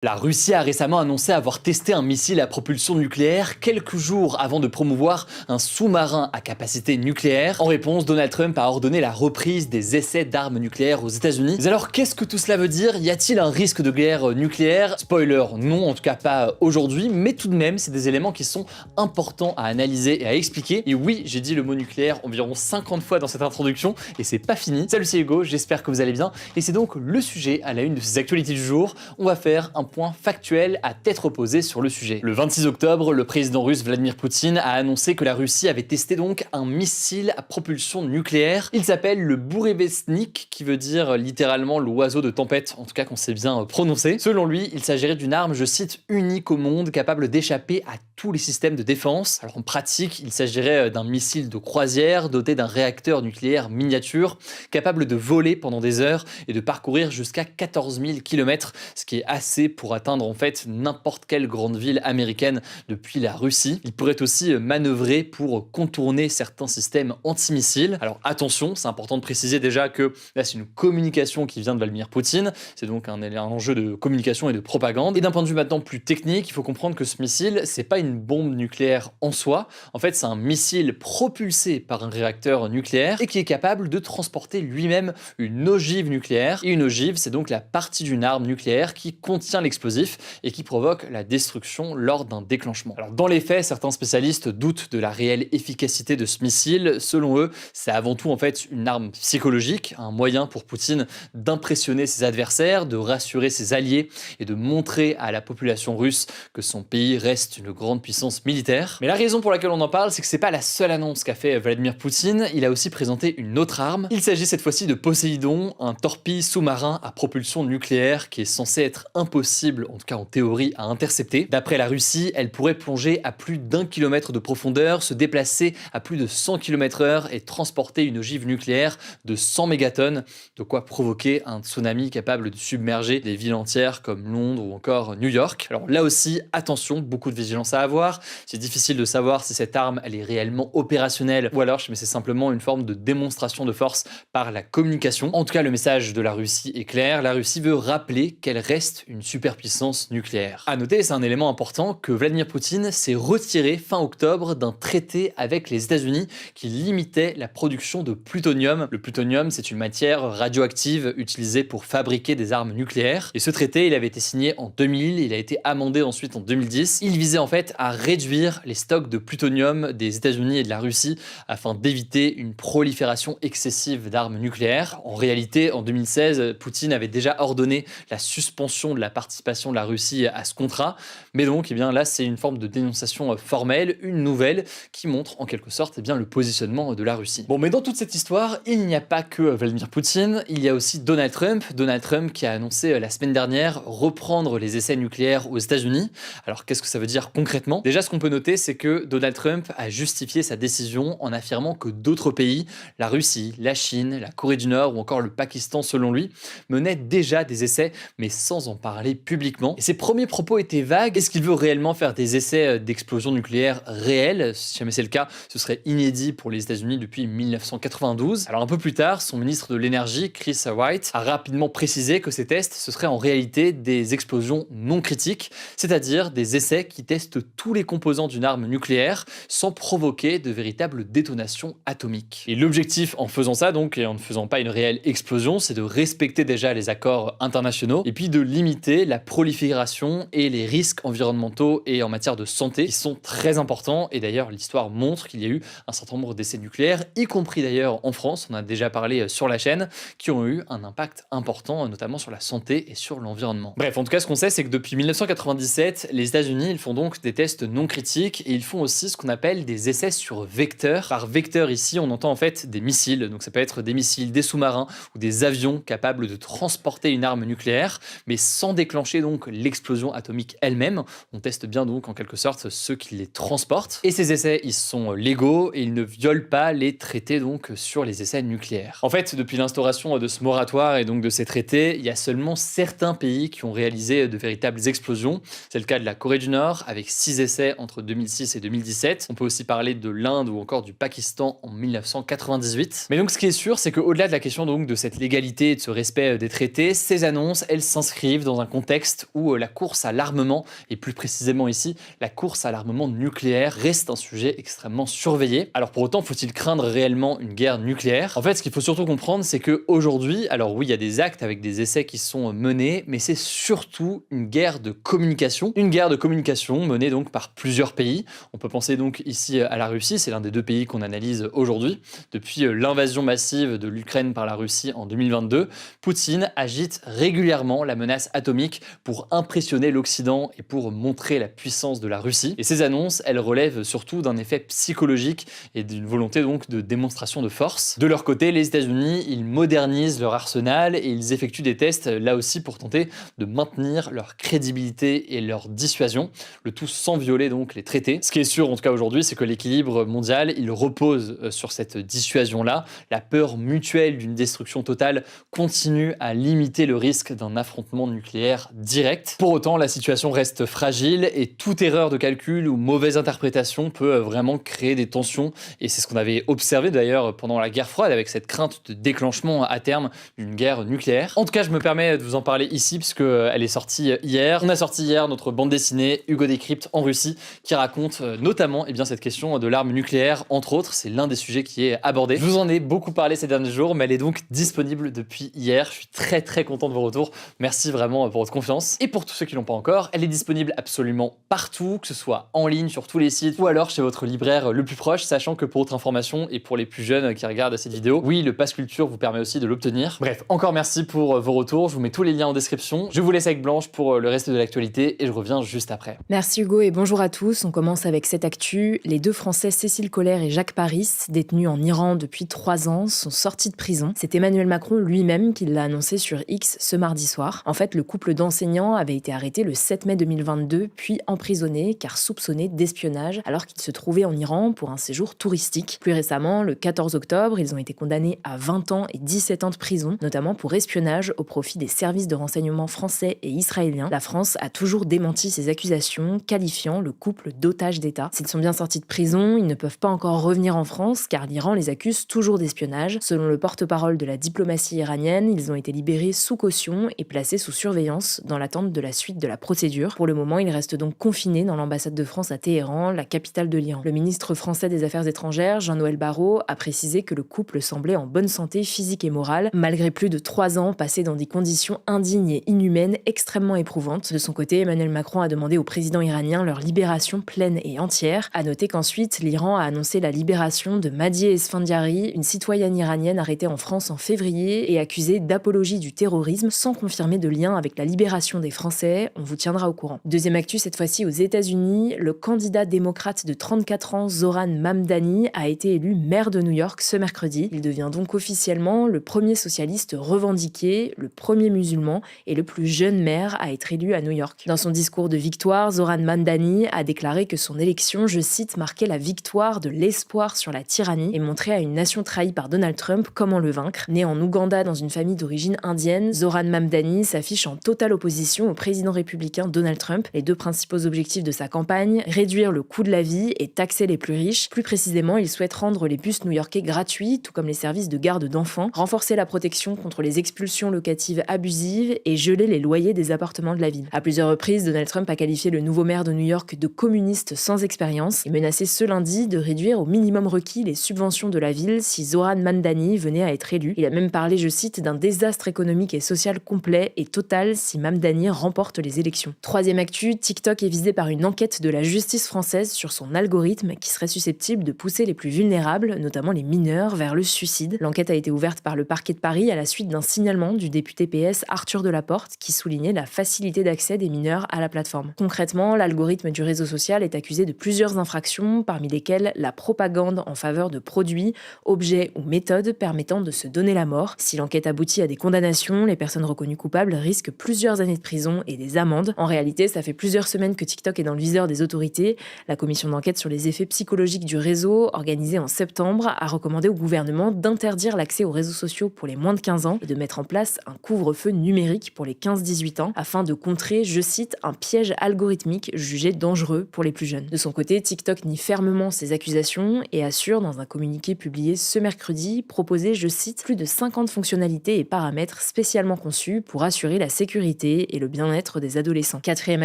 La Russie a récemment annoncé avoir testé un missile à propulsion nucléaire quelques jours avant de promouvoir un sous-marin à capacité nucléaire. En réponse, Donald Trump a ordonné la reprise des essais d'armes nucléaires aux États-Unis. Mais alors, qu'est-ce que tout cela veut dire? Y a-t-il un risque de guerre nucléaire? Spoiler, non, en tout cas pas aujourd'hui, mais tout de même, c'est des éléments qui sont importants à analyser et à expliquer. Et oui, j'ai dit le mot nucléaire environ 50 fois dans cette introduction, et c'est pas fini. Salut, c'est Hugo, j'espère que vous allez bien, et c'est donc le sujet à la une de ces actualités du jour. On va faire un point factuel à tête reposée sur le sujet. Le 26 octobre, le président russe Vladimir Poutine a annoncé que la Russie avait testé donc un missile à propulsion nucléaire. Il s'appelle le Bourevestnik, qui veut dire littéralement l'oiseau de tempête, en tout cas qu'on sait bien prononcer. Selon lui, il s'agirait d'une arme, je cite, unique au monde, capable d'échapper à tous les systèmes de défense. Alors en pratique, il s'agirait d'un missile de croisière doté d'un réacteur nucléaire miniature, capable de voler pendant des heures et de parcourir jusqu'à 14 000 km, ce qui est assez pour atteindre en fait n'importe quelle grande ville américaine depuis la Russie. Il pourrait aussi manœuvrer pour contourner certains systèmes antimissiles. Alors attention, c'est important de préciser déjà que là c'est une communication qui vient de Vladimir Poutine, c'est donc un enjeu de communication et de propagande. Et d'un point de vue maintenant plus technique, il faut comprendre que ce missile, c'est pas une bombe nucléaire en soi, en fait c'est un missile propulsé par un réacteur nucléaire et qui est capable de transporter lui-même une ogive nucléaire. Et une ogive, c'est donc la partie d'une arme nucléaire qui contient l'explosif et qui provoque la destruction lors d'un déclenchement. Alors dans les faits, certains spécialistes doutent de la réelle efficacité de ce missile. Selon eux, c'est avant tout en fait une arme psychologique, un moyen pour Poutine d'impressionner ses adversaires, de rassurer ses alliés et de montrer à la population russe que son pays reste une grande puissance militaire. Mais la raison pour laquelle on en parle, c'est que c'est pas la seule annonce qu'a fait Vladimir Poutine. Il a aussi présenté une autre arme. Il s'agit cette fois-ci de Poséidon, un torpille sous-marin à propulsion nucléaire qui est censé être impossible, en tout cas en théorie, à intercepter. D'après la Russie, elle pourrait plonger à plus d'1 kilomètre de profondeur, se déplacer à plus de 100 km/h et transporter une ogive nucléaire de 100 mégatonnes, de quoi provoquer un tsunami capable de submerger des villes entières comme Londres ou encore New York. Alors là aussi, attention, beaucoup de vigilance à avoir. C'est difficile de savoir si cette arme elle est réellement opérationnelle ou alors c'est simplement une forme de démonstration de force par la communication. En tout cas, le message de la Russie est clair. La Russie veut rappeler qu'elle reste une superpuissance nucléaire. À noter, c'est un élément important, que Vladimir Poutine s'est retiré fin octobre d'un traité avec les États-Unis qui limitait la production de plutonium. Le plutonium, c'est une matière radioactive utilisée pour fabriquer des armes nucléaires. Et ce traité, il avait été signé en 2000, il a été amendé ensuite en 2010. Il visait en fait à réduire les stocks de plutonium des États-Unis et de la Russie afin d'éviter une prolifération excessive d'armes nucléaires. En réalité, en 2016, Poutine avait déjà ordonné la suspension de la participation de la Russie à ce contrat. Mais donc, eh bien, là, c'est une forme de dénonciation formelle, une nouvelle qui montre en quelque sorte eh bien, le positionnement de la Russie. Bon, mais dans toute cette histoire, il n'y a pas que Vladimir Poutine, il y a aussi Donald Trump. Donald Trump qui a annoncé la semaine dernière reprendre les essais nucléaires aux États-Unis. Alors, qu'est-ce que ça veut dire concrètement? Déjà, ce qu'on peut noter, c'est que Donald Trump a justifié sa décision en affirmant que d'autres pays, la Russie, la Chine, la Corée du Nord ou encore le Pakistan, selon lui, menaient déjà des essais, mais sans en parler publiquement. Et ses premiers propos étaient vagues. Est-ce qu'il veut réellement faire des essais d'explosion nucléaire réels? Si jamais c'est le cas, ce serait inédit pour les États-Unis depuis 1992. Alors un peu plus tard, son ministre de l'énergie, Chris Wright, a rapidement précisé que ces tests, ce seraient en réalité des explosions non critiques, c'est-à-dire des essais qui testent tous les composants d'une arme nucléaire sans provoquer de véritables détonations atomiques. Et l'objectif en faisant ça, donc, et en ne faisant pas une réelle explosion, c'est de respecter déjà les accords internationaux et puis de limiter la prolifération et les risques environnementaux et en matière de santé qui sont très importants. Et d'ailleurs, l'histoire montre qu'il y a eu un certain nombre d'essais nucléaires, y compris d'ailleurs en France, on a déjà parlé sur la chaîne, qui ont eu un impact important, notamment sur la santé et sur l'environnement. Bref, en tout cas, ce qu'on sait, c'est que depuis 1997, les États-Unis, ils font donc des tests non critiques et ils font aussi ce qu'on appelle des essais sur vecteurs. Par vecteur ici, on entend en fait des missiles, donc ça peut être des missiles, des sous-marins ou des avions capables de transporter une arme nucléaire, mais sans déclencher donc l'explosion atomique elle-même. On teste bien donc en quelque sorte ceux qui les transportent. Et ces essais, ils sont légaux et ils ne violent pas les traités donc sur les essais nucléaires. En fait, depuis l'instauration de ce moratoire et donc de ces traités, il y a seulement certains pays qui ont réalisé de véritables explosions. C'est le cas de la Corée du Nord avec 6 6 essais entre 2006 et 2017. On peut aussi parler de l'Inde ou encore du Pakistan en 1998. Mais donc ce qui est sûr, c'est qu'au-delà de la question donc de cette légalité et de ce respect des traités, ces annonces, elles s'inscrivent dans un contexte où la course à l'armement, et plus précisément ici, la course à l'armement nucléaire, reste un sujet extrêmement surveillé. Alors pour autant, faut-il craindre réellement une guerre nucléaire? En fait, ce qu'il faut surtout comprendre, c'est qu'aujourd'hui, alors oui, il y a des actes avec des essais qui sont menés, mais c'est surtout une guerre de communication. Une guerre de communication menée donc par plusieurs pays. On peut penser donc ici à la Russie, c'est l'un des deux pays qu'on analyse aujourd'hui. Depuis l'invasion massive de l'Ukraine par la Russie en 2022, Poutine agite régulièrement la menace atomique pour impressionner l'Occident et pour montrer la puissance de la Russie. Et ces annonces, elles relèvent surtout d'un effet psychologique et d'une volonté donc de démonstration de force. De leur côté, les États-Unis, ils modernisent leur arsenal et ils effectuent des tests là aussi pour tenter de maintenir leur crédibilité et leur dissuasion, le tout sans violer donc les traités. Ce qui est sûr en tout cas aujourd'hui, c'est que l'équilibre mondial, il repose sur cette dissuasion-là. La peur mutuelle d'une destruction totale continue à limiter le risque d'un affrontement nucléaire direct. Pour autant, la situation reste fragile et toute erreur de calcul ou mauvaise interprétation peut vraiment créer des tensions, et c'est ce qu'on avait observé d'ailleurs pendant la guerre froide avec cette crainte de déclenchement à terme d'une guerre nucléaire. En tout cas, je me permets de vous en parler ici puisque elle est sortie hier. On a sorti hier notre bande dessinée Hugo Décrypte en Russie qui raconte notamment cette question de l'arme nucléaire, entre autres. C'est l'un des sujets qui est abordé. Je vous en ai beaucoup parlé ces derniers jours, mais elle est donc disponible depuis hier. Je suis très content de vos retours. Merci vraiment pour votre confiance. Et pour tous ceux qui l'ont pas encore, elle est disponible absolument partout, que ce soit en ligne sur tous les sites ou alors chez votre libraire le plus proche, sachant que pour autre information et pour les plus jeunes qui regardent cette vidéo, oui, le Pass Culture vous permet aussi de l'obtenir. Bref, encore merci pour vos retours. Je vous mets tous les liens en description. Je vous laisse avec Blanche pour le reste de l'actualité et je reviens juste après. Merci Hugo et bonjour à tous. On commence avec cette actu. Les deux Français Cécile Collère et Jacques Paris, détenus en Iran depuis 3 ans, sont sortis de prison. C'est Emmanuel Macron lui-même qui l'a annoncé sur X ce mardi soir. En fait, le couple d'enseignants avait été arrêté le 7 mai 2022, puis emprisonné car soupçonné d'espionnage alors qu'ils se trouvaient en Iran pour un séjour touristique. Plus récemment, le 14 octobre, ils ont été condamnés à 20 ans et 17 ans de prison, notamment pour espionnage au profit des services de renseignement français et israéliens. La France a toujours démenti ces accusations, qualifiant le couple d'otages d'État. S'ils sont bien sortis de prison, ils ne peuvent pas encore revenir en France car l'Iran les accuse toujours d'espionnage. Selon le porte-parole de la diplomatie iranienne, ils ont été libérés sous caution et placés sous surveillance dans l'attente de la suite de la procédure. Pour le moment, ils restent donc confinés dans l'ambassade de France à Téhéran, la capitale de l'Iran. Le ministre français des Affaires étrangères, Jean-Noël Barrot, a précisé que le couple semblait en bonne santé physique et morale, malgré plus de 3 ans passés dans des conditions indignes et inhumaines extrêmement éprouvantes. De son côté, Emmanuel Macron a demandé au président iranien leur libération pleine et entière. À noter qu'ensuite, l'Iran a annoncé la libération de Madieh Esfandiari, une citoyenne iranienne arrêtée en France en février et accusée d'apologie du terrorisme sans confirmer de lien avec la libération des Français. On vous tiendra au courant. Deuxième actu, cette fois-ci aux États-Unis, le candidat démocrate de 34 ans, Zohran Mamdani, a été élu maire de New York ce mercredi. Il devient donc officiellement le premier socialiste revendiqué, le premier musulman et le plus jeune maire à être élu à New York. Dans son discours de victoire, Zohran Mamdani a déclaré que son élection, je cite, marquait la victoire de l'espoir sur la tyrannie et montrait à une nation trahie par Donald Trump comment le vaincre. Né en Ouganda dans une famille d'origine indienne, Zohran Mamdani s'affiche en totale opposition au président républicain Donald Trump. Les deux principaux objectifs de sa campagne, réduire le coût de la vie et taxer les plus riches. Plus précisément, il souhaite rendre les bus new-yorkais gratuits, tout comme les services de garde d'enfants, renforcer la protection contre les expulsions locatives abusives et geler les loyers des appartements de la ville. À plusieurs reprises, Donald Trump a qualifié le nouveau maire de New York de communiste sans expérience et menacé ce lundi de réduire au minimum requis les subventions de la ville si Zohran Mamdani venait à être élu. Il a même parlé, je cite, d'un désastre économique et social complet et total si Mamdani remporte les élections. Troisième actu, TikTok est visé par une enquête de la justice française sur son algorithme qui serait susceptible de pousser les plus vulnérables, notamment les mineurs, vers le suicide. L'enquête a été ouverte par le parquet de Paris à la suite d'un signalement du député PS Arthur Delaporte qui soulignait la facilité d'accès des mineurs à la plateforme. Concrètement, l'algorithme du réseau social est accusé de plusieurs infractions, parmi lesquelles la propagande en faveur de produits, objets ou méthodes permettant de se donner la mort. Si l'enquête aboutit à des condamnations, les personnes reconnues coupables risquent plusieurs années de prison et des amendes. En réalité, ça fait plusieurs semaines que TikTok est dans le viseur des autorités. La commission d'enquête sur les effets psychologiques du réseau, organisée en septembre, a recommandé au gouvernement d'interdire l'accès aux réseaux sociaux pour les moins de 15 ans et de mettre en place un couvre-feu numérique pour les 15-18 ans afin de contrer, je cite, un piège algorithmique jugé jugé dangereux pour les plus jeunes. De son côté, TikTok nie fermement ces accusations et assure dans un communiqué publié ce mercredi proposer, je cite, plus de 50 fonctionnalités et paramètres spécialement conçus pour assurer la sécurité et le bien-être des adolescents. Quatrième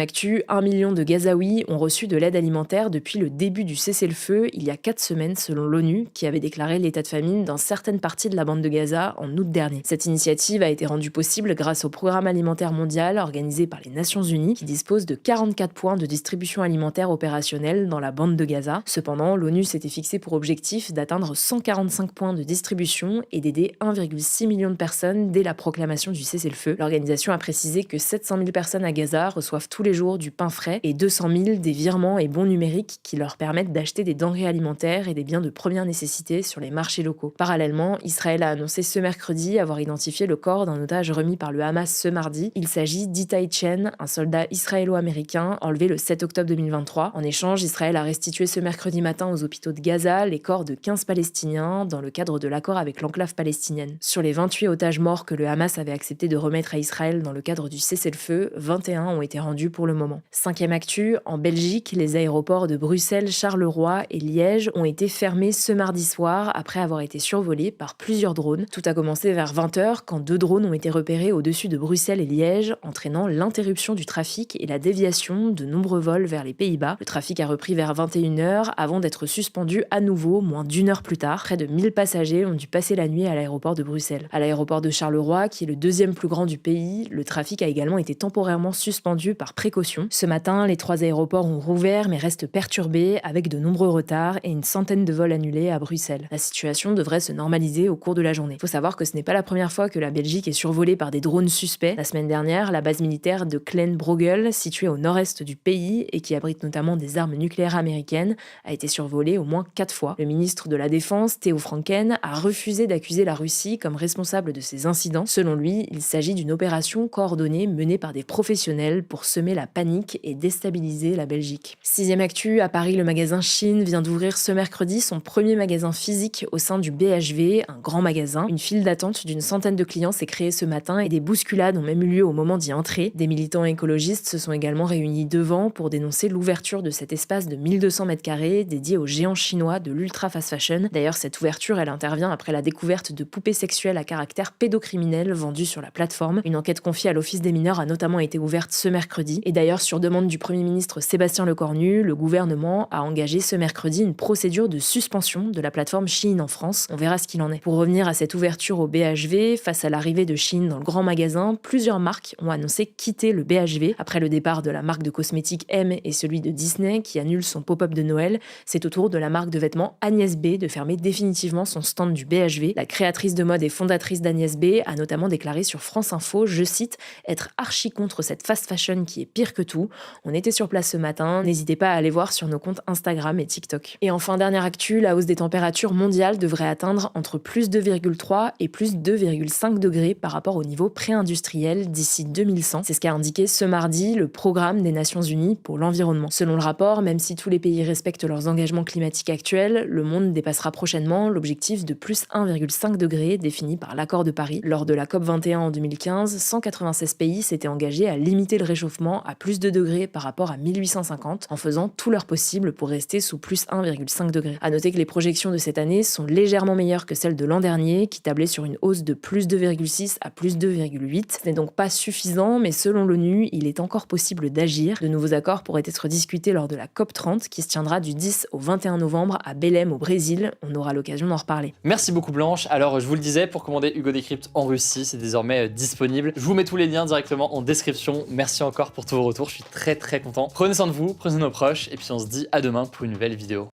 actu, 1 million de Gazaouis ont reçu de l'aide alimentaire depuis le début du cessez-le-feu il y a 4 semaines selon l'ONU qui avait déclaré l'état de famine dans certaines parties de la bande de Gaza en août dernier. Cette initiative a été rendue possible grâce au programme alimentaire mondial organisé par les Nations Unies qui dispose de 44 points de distribution alimentaire opérationnels dans la bande de Gaza. Cependant, l'ONU s'était fixé pour objectif d'atteindre 145 points de distribution et d'aider 1,6 million de personnes dès la proclamation du cessez-le-feu. L'organisation a précisé que 700 000 personnes à Gaza reçoivent tous les jours du pain frais et 200 000 des virements et bons numériques qui leur permettent d'acheter des denrées alimentaires et des biens de première nécessité sur les marchés locaux. Parallèlement, Israël a annoncé ce mercredi avoir identifié le corps d'un otage remis par le Hamas ce mardi. Il s'agit d'Itai Chen, un soldat israélo-américain enlevé le 7 octobre 2023. En échange, Israël a restitué ce mercredi matin aux hôpitaux de Gaza les corps de 15 Palestiniens dans le cadre de l'accord avec l'enclave palestinienne. Sur les 28 otages morts que le Hamas avait accepté de remettre à Israël dans le cadre du cessez-le-feu, 21 ont été rendus pour le moment. Cinquième actu, en Belgique, les aéroports de Bruxelles, Charleroi et Liège ont été fermés ce mardi soir après avoir été survolés par plusieurs drones. Tout a commencé vers 20h quand 2 drones ont été repérés au-dessus de Bruxelles et Liège, entraînant l'interruption du trafic et la déviation de nombreux vols vers les Pays-Bas. Le trafic a repris vers 21h avant d'être suspendu à nouveau moins d'1 heure plus tard. Près de 1000 passagers ont dû passer la nuit à l'aéroport de Bruxelles. À l'aéroport de Charleroi, qui est le deuxième plus grand du pays, le trafic a également été temporairement suspendu par précaution. Ce matin, les 3 aéroports ont rouvert mais restent perturbés avec de nombreux retards et une centaine de vols annulés à Bruxelles. La situation devrait se normaliser au cours de la journée. Il faut savoir que ce n'est pas la première fois que la Belgique est survolée par des drones suspects. La semaine dernière, la base militaire de Klein-Brogel, située au nord-est du pays et qui abrite notamment des armes nucléaires américaines, a été survolée au moins 4 fois. Le ministre de la Défense, Theo Franken, a refusé d'accuser la Russie comme responsable de ces incidents. Selon lui, il s'agit d'une opération coordonnée menée par des professionnels pour semer la panique et déstabiliser la Belgique. Sixième actu, à Paris, le magasin Shein vient d'ouvrir ce mercredi son premier magasin physique au sein du BHV, un grand magasin. Une file d'attente d'une centaine de clients s'est créée ce matin et des bousculades ont même eu lieu au moment d'y entrer. Des militants écologistes se sont également réunis devant pour dénoncer l'ouverture de cet espace de 1200 m² dédié aux géants chinois de l'ultra fast fashion. D'ailleurs, cette ouverture, elle intervient après la découverte de poupées sexuelles à caractère pédocriminel vendues sur la plateforme. Une enquête confiée à l'Office des mineurs a notamment été ouverte ce mercredi. Et d'ailleurs, sur demande du Premier ministre Sébastien Lecornu, le gouvernement a engagé ce mercredi une procédure de suspension de la plateforme Shein en France. On verra ce qu'il en est. Pour revenir à cette ouverture au BHV, face à l'arrivée de Shein dans le grand magasin, plusieurs marques ont annoncé quitter le BHV. Après le départ de la marque de cosmétiques M et celui de Disney qui annule son pop-up de Noël, c'est au tour de la marque de vêtements Agnès B de fermer définitivement son stand du BHV. La créatrice de mode et fondatrice d'Agnès B a notamment déclaré sur France Info, je cite, être archi contre cette fast fashion qui est pire que tout. On était sur place ce matin, n'hésitez pas à aller voir sur nos comptes Instagram et TikTok. Et enfin, dernière actu, la hausse des températures mondiales devrait atteindre entre plus 2,3 et plus 2,5 degrés par rapport au niveau pré-industriel d'ici 2100. C'est ce qu'a indiqué ce mardi le programme des Nations Unies pour l'environnement. Selon le rapport, même si tous les pays respectent leurs engagements climatiques actuels, le monde dépassera prochainement l'objectif de plus 1,5 degré défini par l'accord de Paris. Lors de la COP21 en 2015, 196 pays s'étaient engagés à limiter le réchauffement à plus 2 degrés par rapport à 1850 en faisant tout leur possible pour rester sous plus 1,5 degré. À noter que les projections de cette année sont légèrement meilleures que celles de l'an dernier qui tablait sur une hausse de plus 2,6 à plus 2,8. Ce n'est donc pas suffisant, mais selon l'ONU, il est encore possible d'agir. De nouveaux accords pourraient être discutés lors de la COP30 qui se tiendra du 10 au 21 novembre à Belém au Brésil. On aura l'occasion d'en reparler. Merci beaucoup Blanche. Alors je vous le disais, pour commander Hugo Décrypte en Russie, c'est désormais disponible. Je vous mets tous les liens directement en description. Merci encore pour tous vos retours, je suis très content. Prenez soin de vous, prenez soin de nos proches et puis on se dit à demain pour une nouvelle vidéo.